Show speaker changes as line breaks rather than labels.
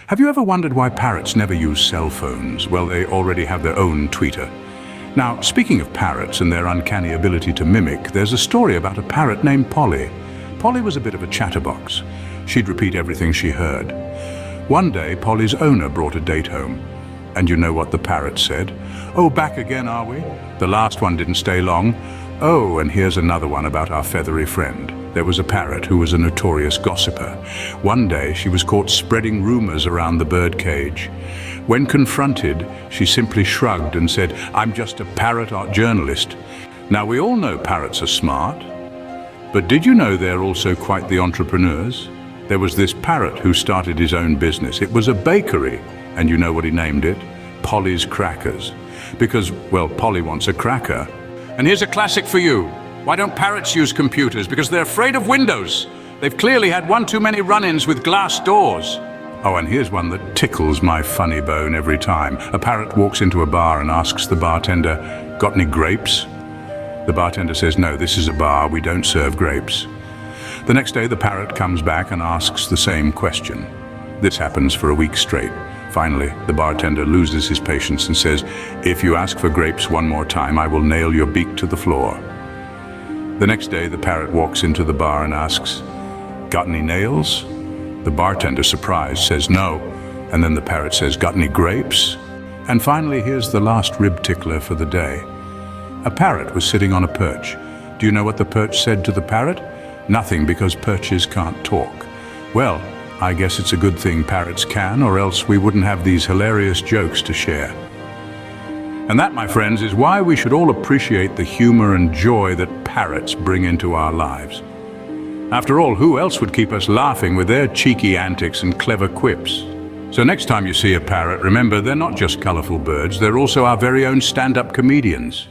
Have you ever wondered why parrots never use cell phones? Well, they already have their own tweeter. Now, speaking of parrots and their uncanny ability to mimic, there's a story about a parrot named Polly. Polly was a bit of a chatterbox. She'd repeat everything she heard. One day, Polly's owner brought a date home. And you know what the parrot said? "Oh, back again, are we?" The last one didn't stay long. "Oh, and here's another one about our feathery friend." There was a parrot who was a notorious gossiper. One day, she was caught spreading rumors around the birdcage. When confronted, she simply shrugged and said, "I'm just a parrot art journalist." Now, we all know parrots are smart, but did you know they're also quite the entrepreneurs? There was this parrot who started his own business. It was a bakery, and you know what he named it? Polly's Crackers. Because, well, Polly wants a cracker. And here's a classic for you. Why don't parrots use computers? Because they're afraid of windows. They've clearly had one too many run-ins with glass doors. Oh, and here's one that tickles my funny bone every time. A parrot walks into a bar and asks the bartender, "Got any grapes?" The bartender says, "No, this is a bar, we don't serve grapes." The next day, the parrot comes back and asks the same question. This happens for a week straight. Finally, the bartender loses his patience and says, "If you ask for grapes one more time, I will nail your beak to the floor." The next day, the parrot walks into the bar and asks, "Got any nails?" The bartender, surprised, says no. And then the parrot says, "Got any grapes?" And finally, here's the last rib tickler for the day. A parrot was sitting on a perch. Do you know what the perch said to the parrot? Nothing, because perches can't talk. Well, I guess it's a good thing parrots can, or else we wouldn't have these hilarious jokes to share. And that, my friends, is why we should all appreciate the humor and joy that parrots bring into our lives. After all, who else would keep us laughing with their cheeky antics and clever quips? So next time you see a parrot, remember they're not just colorful birds, they're also our very own stand-up comedians.